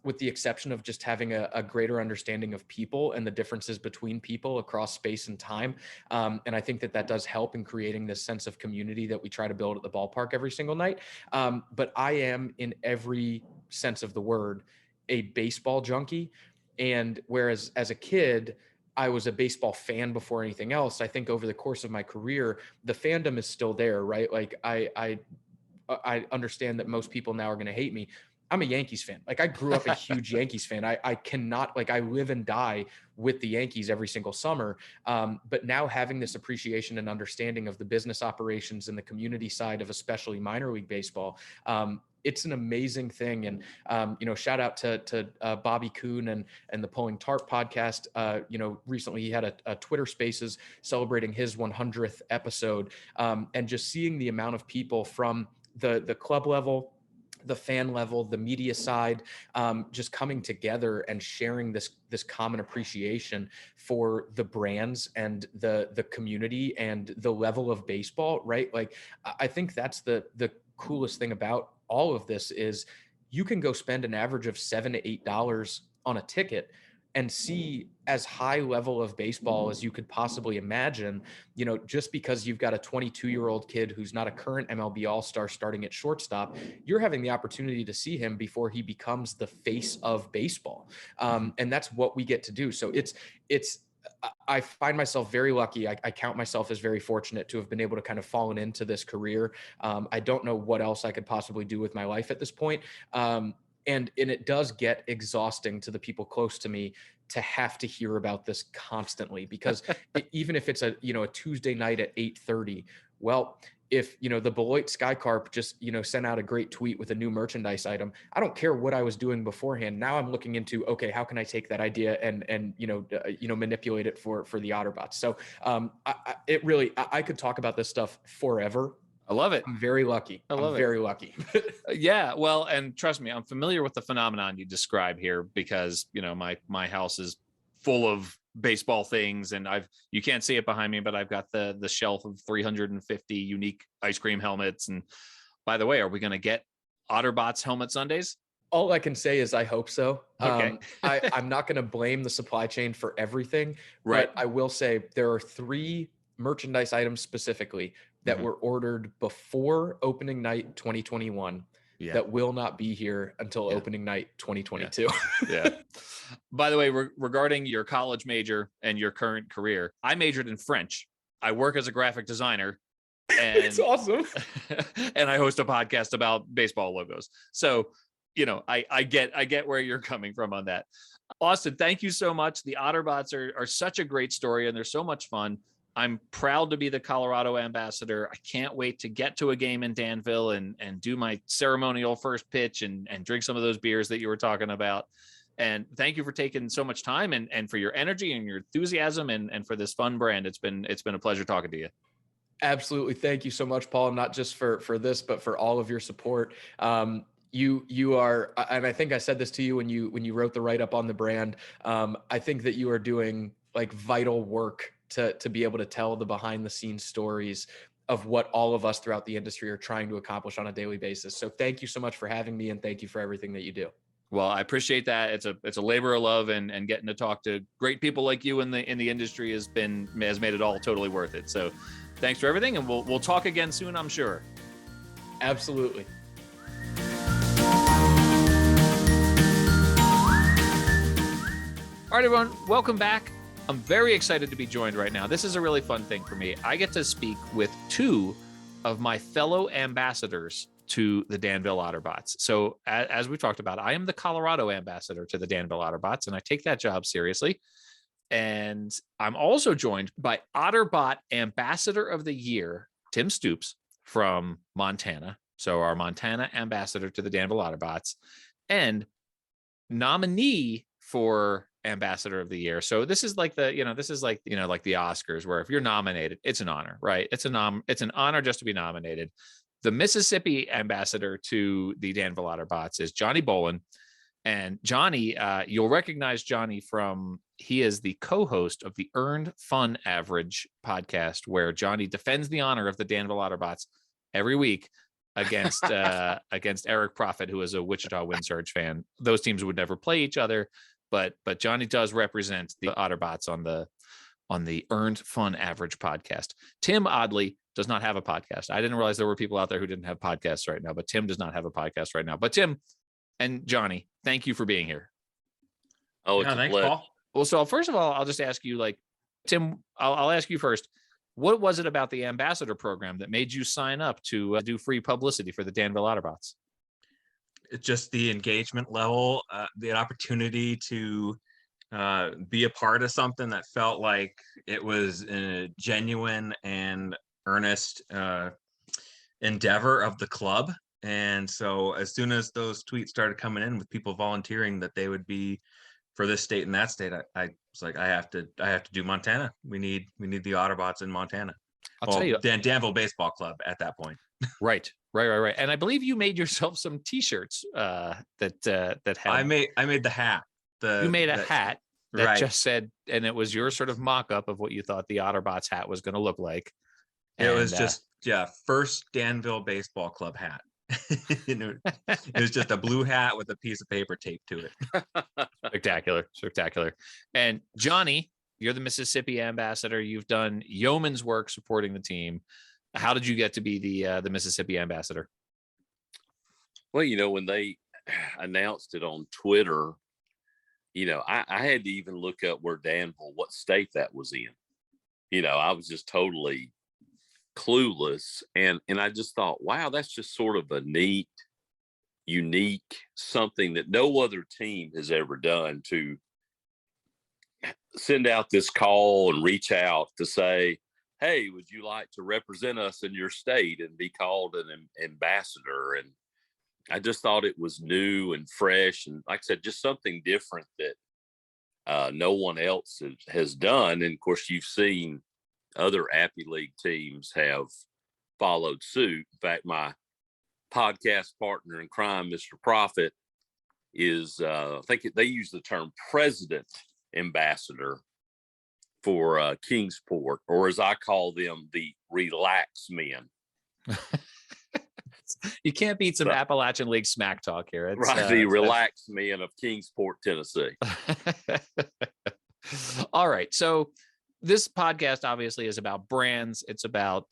C: with the exception of just having a greater understanding of people and the differences between people across space and time. And I think that does help in creating this sense of community that we try to build at the ballpark every single night. But I am, in every sense of the word, a baseball junkie. And whereas as a kid, I was a baseball fan before anything else, I think over the course of my career, the fandom is still there, right? Like I understand that most people now are going to hate me. I'm a Yankees fan. Like, I grew up a huge Yankees fan. I cannot, like, I live and die with the Yankees every single summer. But now having this appreciation and understanding of the business operations and the community side of especially minor league baseball, it's an amazing thing. And, shout out to Bobby Kuhn and the Pulling Tarp podcast. Recently he had a Twitter Spaces celebrating his 100th episode, and just seeing the amount of people from the club level, the fan level, the media side, just coming together and sharing this common appreciation for the brands and the community and the level of baseball, right? Like, I think that's the coolest thing about all of this is you can go spend an average of $7 to $8 on a ticket and see as high level of baseball as you could possibly imagine, just because you've got a 22-year-old kid who's not a current MLB All-Star starting at shortstop, you're having the opportunity to see him before he becomes the face of baseball. And that's what we get to do. So I find myself very lucky. I count myself as very fortunate to have been able to kind of fallen into this career. I don't know what else I could possibly do with my life at this point. And it does get exhausting to the people close to me to have to hear about this constantly, because even if it's a Tuesday night at 8:30, well, if the Beloit Skycarp just sent out a great tweet with a new merchandise item, I don't care what I was doing beforehand. Now I'm looking into, okay, how can I take that idea and manipulate it for the Otterbots? So I could talk about this stuff forever.
B: I love it.
C: I'm very lucky. I'm very lucky.
B: Yeah. Well, and trust me, I'm familiar with the phenomenon you describe here, because, my house is full of baseball things, and you can't see it behind me, but I've got the shelf of 350 unique ice cream helmets. And by the way, are we going to get Otterbots helmet Sundays?
C: All I can say is I hope so.
B: Okay.
C: I'm not going to blame the supply chain for everything,
B: Right.
C: but I will say there are 3 merchandise items specifically that
B: Mhm.
C: were ordered before opening night 2021
B: Yeah.
C: that will not be here until
B: Yeah.
C: opening night 2022.
B: Yeah. By the way, regarding your college major and your current career, I majored in French. I work as a graphic designer, and
C: It's awesome.
B: and I host a podcast about baseball logos. So, I get where you're coming from on that. Austin, thank you so much. The Otterbots are such a great story, and they're so much fun. I'm proud to be the Colorado ambassador. I can't wait to get to a game in Danville and do my ceremonial first pitch and drink some of those beers that you were talking about. And thank you for taking so much time and for your energy and your enthusiasm and for this fun brand. It's been a pleasure talking to you.
C: Absolutely. Thank you so much, Paul. Not just for this, but for all of your support. You are, and I think I said this to you when you wrote the write up on the brand. I think that you are doing like vital work to be able to tell the behind the scenes stories of what all of us throughout the industry are trying to accomplish on a daily basis. So thank you so much for having me, and thank you for everything that you do.
B: Well, I appreciate that. It's a labor of love, and getting to talk to great people like you in the industry has made it all totally worth it. So thanks for everything, and we'll talk again soon, I'm sure.
C: Absolutely.
B: All right, everyone, welcome back. I'm very excited to be joined right now. This is a really fun thing for me. I get to speak with 2 of my fellow ambassadors to the Danville Otterbots. So as we talked about, I am the Colorado ambassador to the Danville Otterbots, and I take that job seriously. And I'm also joined by Otterbot Ambassador of the Year, Tim Stoops from Montana. So our Montana ambassador to the Danville Otterbots, and nominee for Ambassador of the Year. So this is like like the Oscars, where if you're nominated, it's an honor, right? It's an honor just to be nominated. The Mississippi ambassador to the Danville Otterbots is Johnny Bowlin. And Johnny, you'll recognize Johnny he is the co-host of the Earned Fun Average podcast, where Johnny defends the honor of the Danville Otterbots every week against Eric Profit, who is a Wichita Wind Surge fan. Those teams would never play each other, but Johnny does represent the Otterbots on the Earned Fun Average podcast. Tim, oddly, does not have a podcast. I didn't realize there were people out there who didn't have podcasts right now, but Tim does not have a podcast right now. But Tim and Johnny, thank you for being here.
D: Oh, it's
E: thanks, Paul.
B: Well, so first of all, I'll just ask you, Tim, I'll ask you first. What was it about the ambassador program that made you sign up to do free publicity for the Danville Otterbots?
E: It's just the engagement level, the opportunity to be a part of something that felt like it was a genuine and earnest endeavor of the club. And so as soon as those tweets started coming in with people volunteering that they would be for this state and that state, I was like, I have to do Montana. We need the Otterbots in Montana.
B: I'll tell you,
E: Danville Baseball Club at that point.
B: Right. And I believe you made yourself some T-shirts that had.
E: I made the hat.
B: You made a hat that
E: right.
B: just said, and it was your sort of mock-up of what you thought the Otterbots hat was going to look like.
E: It was just first Danville Baseball Club hat. It was just a blue hat with a piece of paper taped to it.
B: Spectacular. And Johnny, you're the Mississippi ambassador. You've done yeoman's work supporting the team. How did you get to be the Mississippi ambassador?
D: Well, when they announced it on Twitter, I had to even look up where Danville, what state that was in. I was just totally clueless. And I just thought, wow, that's just sort of a neat, unique, something that no other team has ever done, to send out this call and reach out to say, hey, would you like to represent us in your state and be called an ambassador? And I just thought it was new and fresh. And like I said, just something different that no one else has done. And of course, you've seen other Appy League teams have followed suit. In fact, my podcast partner in crime, Mr. Profit, is, I think they use the term president ambassador for Kingsport, or as I call them, the relax men.
B: You can't beat some
D: So-
B: Appalachian League smack talk here. It's,
D: Right, the relaxed men of Kingsport, Tennessee.
B: All right. So this podcast obviously is about brands. It's about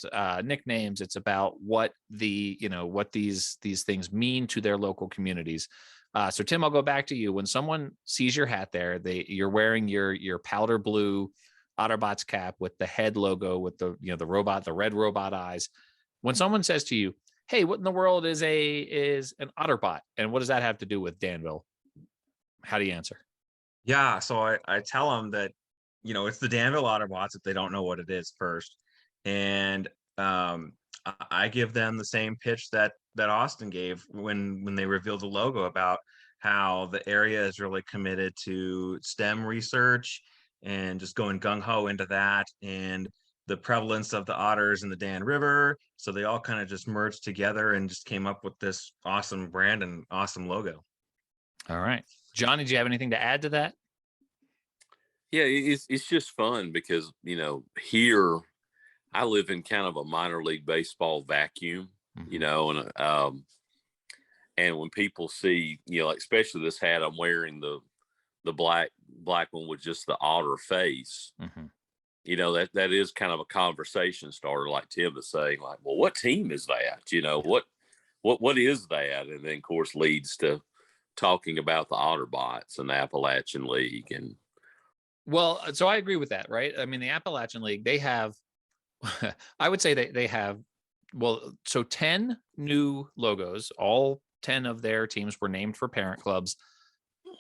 B: nicknames. It's about what what these things mean to their local communities. So Tim, I'll go back to you. When someone sees your hat there, you're wearing your powder blue Otterbots cap with the head logo with the robot, the red robot eyes. When someone says to you, "Hey, what in the world is an Otterbot, and what does that have to do with Danville?" How do you answer?
E: Yeah, so I tell them that, it's the Danville Otterbots if they don't know what it is first. And I give them the same pitch that Austin gave when they revealed the logo, about how the area is really committed to STEM research and just going gung-ho into that, and the prevalence of the otters in the Dan River. So they all kind of just merged together and just came up with this awesome brand and awesome logo.
B: All right. Johnny, do you have anything to add to that?
D: Yeah, it's just fun because, here I live in kind of a minor league baseball vacuum, and when people see, like especially this hat I'm wearing, the black one with just the otter face, that is kind of a conversation starter, like Tim is saying, like, well, what team is that? What is that? And then of course leads to talking about the Otterbots and the Appalachian League. And
B: well, so I agree with that, right? I mean, the Appalachian League, they have, I would say they have, 10 new logos. All 10 of their teams were named for parent clubs.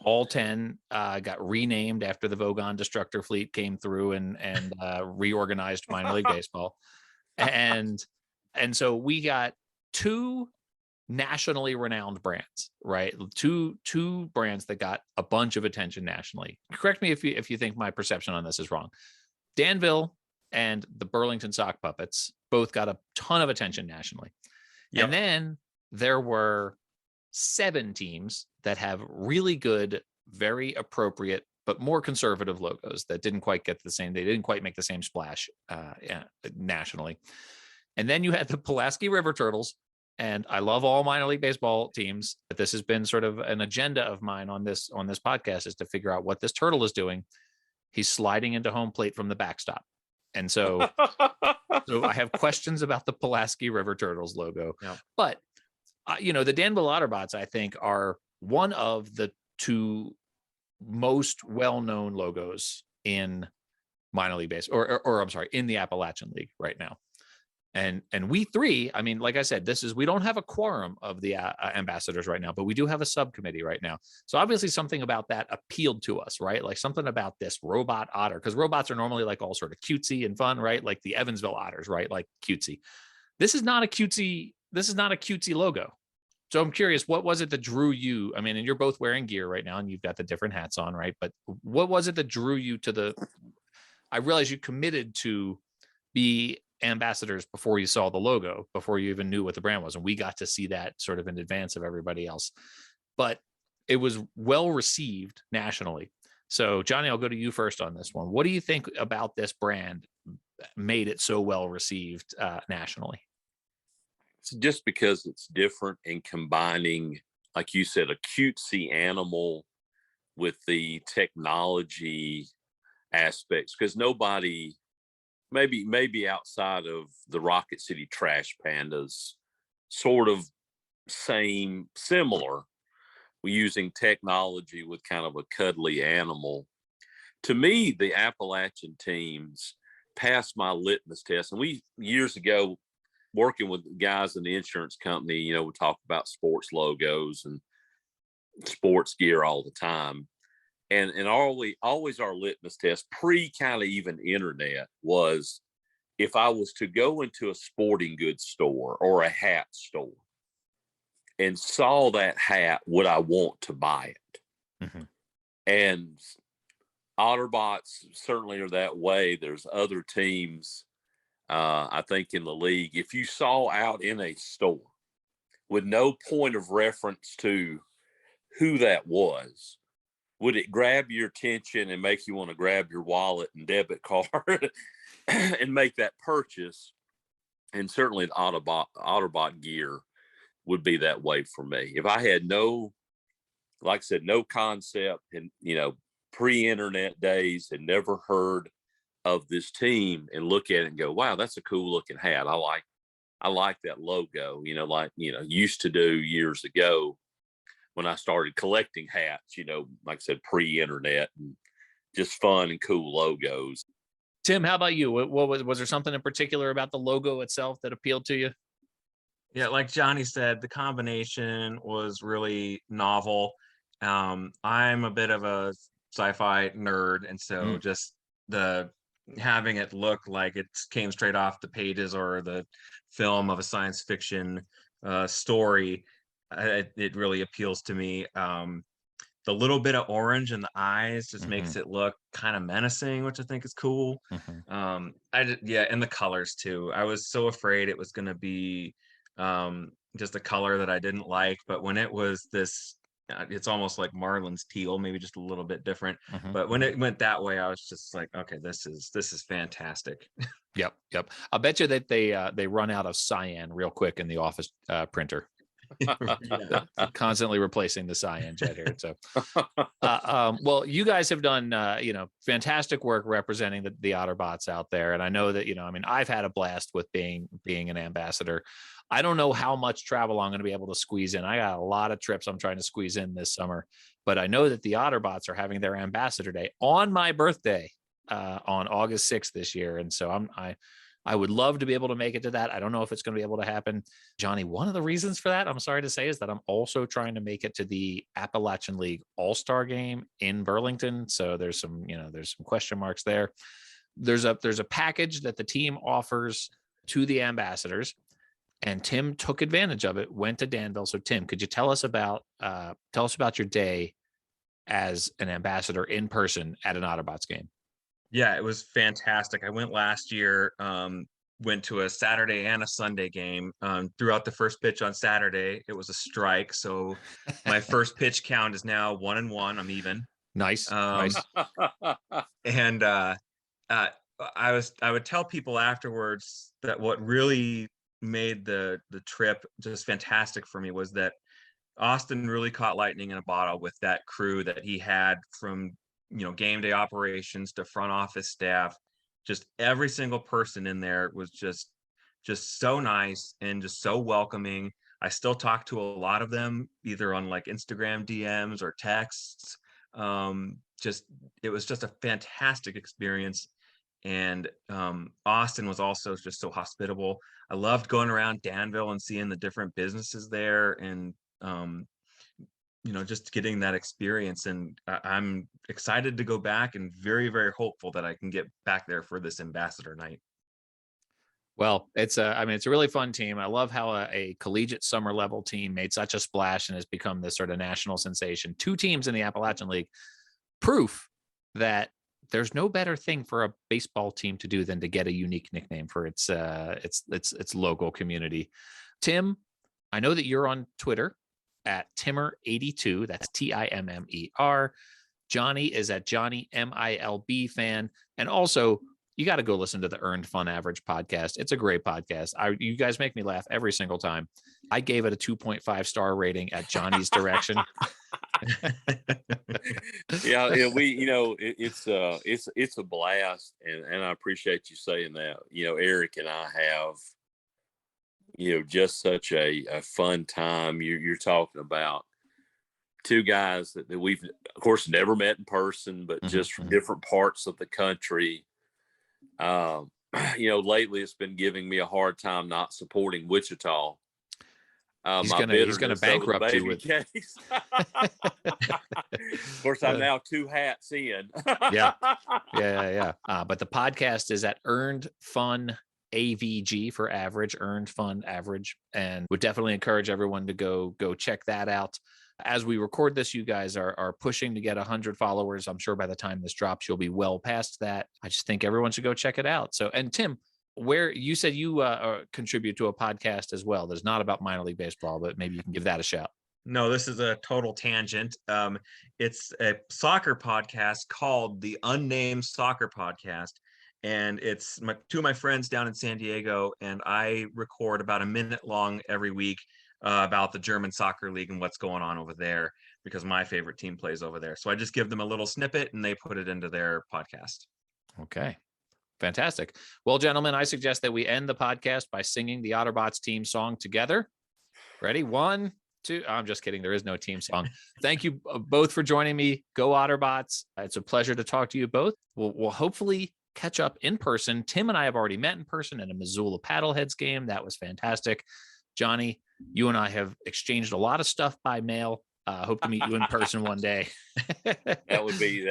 B: All 10 got renamed after the Vogon Destructor Fleet came through and reorganized minor league baseball. And so we got 2 nationally renowned brands, right? Two brands that got a bunch of attention nationally. Correct me if you think my perception on this is wrong. Danville and the Burlington Sock Puppets both got a ton of attention nationally. Yep. And then there were 7 teams that have really good, very appropriate, but more conservative logos that didn't quite get the same. They didn't quite make the same splash nationally. And then you had the Pulaski River Turtles. And I love all minor league baseball teams, but this has been sort of an agenda of mine on this podcast, is to figure out what this turtle is doing. He's sliding into home plate from the backstop. And so I have questions about the Pulaski River Turtles logo. Yeah. But, the Danville Otterbots, I think, are one of the 2 most well-known logos in minor league baseball, or I'm sorry, in the Appalachian League right now. And we 3, I mean, like I said, we don't have a quorum of the ambassadors right now, but we do have a subcommittee right now. So obviously something about that appealed to us, right? Like something about this robot otter, because robots are normally like all sort of cutesy and fun, right? Like the Evansville Otters, right? Like cutesy. This is not a cutesy logo. So I'm curious, what was it that drew you? I mean, and you're both wearing gear right now and you've got the different hats on, right? But what was it that drew you to I realize you committed to be ambassadors before you saw the logo, before you even knew what the brand was, and we got to see that sort of in advance of everybody else, but it was well received nationally. So Johnny, I'll go to you first on this one. What do you think about this brand made it so well received nationally?
D: It's just because it's different and combining, like you said, a cutesy animal with the technology aspects, because nobody, maybe outside of the Rocket City Trash Pandas, sort of similar, using technology with kind of a cuddly animal. To me, the Appalachian teams passed my litmus test. And we, years ago, working with guys in the insurance company, we talk about sports logos and sports gear all the time. And always our litmus test, pre kind of even internet, was if I was to go into a sporting goods store or a hat store and saw that hat, would I want to buy it? Mm-hmm. And Otterbots certainly are that way. There's other teams, I think, in the league. If you saw out in a store with no point of reference to who that was, would it grab your attention and make you want to grab your wallet and debit card and make that purchase? And certainly the Otterbot gear would be that way for me. If I had like I said, no concept and, pre-internet days, and never heard of this team, and look at it and go, wow, that's a cool looking hat. I like that logo, used to do years ago when I started collecting hats, like I said, pre-internet, and just fun and cool logos.
B: Tim, how about you? What was there something in particular about the logo itself that appealed to you?
E: Yeah, like Johnny said, the combination was really novel. I'm a bit of a sci-fi nerd, and so just the having it look like it came straight off the pages or the film of a science fiction story, it really appeals to me. The little bit of orange in the eyes just makes it look kind of menacing, which I think is cool. And the colors too. I was so afraid it was going to be just a color that I didn't like, but when it was this, it's almost like Marlin's teal, maybe just a little bit different. But when it went that way, I was just like, okay, this is fantastic.
B: Yep. I'll bet you that they run out of cyan real quick in the office printer. Constantly replacing the cyan jet here. So, well, you guys have done, fantastic work representing the Otterbots out there. And I know that, I've had a blast with being an ambassador. I don't know how much travel I'm going to be able to squeeze in. I got a lot of trips I'm trying to squeeze in this summer, but I know that the Otterbots are having their ambassador day on my birthday, on August 6th this year. And so I would love to be able to make it to that. I don't know if it's going to be able to happen. Johnny, one of the reasons for that, I'm sorry to say, is that I'm also trying to make it to the Appalachian League All-Star game in Burlington. So there's some question marks there. There's a package that the team offers to the ambassadors, and Tim took advantage of it, went to Danville. So Tim, could you tell us about your day as an ambassador in person at an Otterbots game?
E: Yeah, it was fantastic. I went last year, went to a Saturday and a Sunday game. Throughout the first pitch on Saturday, it was a strike. So my first pitch count is now 1-1. I'm even.
B: Nice. Nice.
E: And I would tell people afterwards that what really made the trip just fantastic for me was that Austin really caught lightning in a bottle with that crew that he had, from game day operations to front office staff. Just every single person in there was just so nice and just so welcoming. I still talk to a lot of them, either on like Instagram DMs or texts. It was just a fantastic experience. And Austin was also just so hospitable. I loved going around Danville and seeing the different businesses there, and just getting that experience. And I'm excited to go back, and very, very hopeful that I can get back there for this ambassador night.
B: Well, it's a really fun team. I love how a collegiate summer level team made such a splash and has become this sort of national sensation. 2 teams in the Appalachian League. Proof that there's no better thing for a baseball team to do than to get a unique nickname for its local community. Tim, I know that you're on Twitter at Timmer82. That's Timmer. Johnny is at Johnny MILB fan. And also, you got to go listen to the Earned Fun Average podcast. It's a great podcast. You guys make me laugh every single time. I gave it a 2.5 star rating at Johnny's direction.
D: Yeah, it's a blast, and I appreciate you saying that. Eric and I have, just such a fun time. You're talking about 2 guys that we've, of course, never met in person, but just from different parts of the country. Lately it's been giving me a hard time not supporting Wichita.
B: He's gonna bankrupt you with
D: case. Of course, I'm now 2 hats in.
B: Yeah. But the podcast is at Earned Fun AVG for average, Earned Fun Average, and would definitely encourage everyone to go check that out. As we record this, you guys are pushing to get 100 followers. I'm sure by the time this drops, you'll be well past that. I just think everyone should go check it out. So, and Tim, where you said you contribute to a podcast as well. There's not about minor league baseball, but maybe you can give that a shout.
E: No, this is a total tangent. It's a soccer podcast called the Unnamed Soccer Podcast. And it's 2 of my friends down in San Diego, and I record about a minute long every week about the German soccer league and what's going on over there, because my favorite team plays over there. So I just give them a little snippet and they put it into their podcast.
B: Okay. Fantastic. Well, gentlemen, I suggest that we end the podcast by singing the Otterbots team song together. Ready? 1, 2. I'm just kidding. There is no team song. Thank you both for joining me. Go Otterbots. It's a pleasure to talk to you both. We'll hopefully catch up in person. Tim and I have already met in person at a Missoula Paddleheads game. That was fantastic. Johnny, you and I have exchanged a lot of stuff by mail. Hope to meet you in person one day.
D: That would be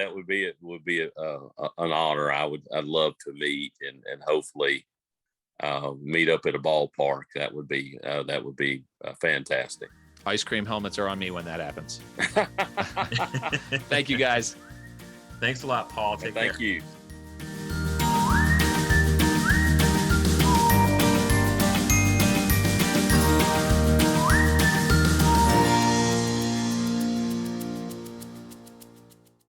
D: an honor. I'd love to meet and hopefully meet up at a ballpark. That would be fantastic.
B: Ice cream helmets are on me when that happens. Thank you, guys.
E: Thanks a lot, Paul. Take care.
D: Thank you.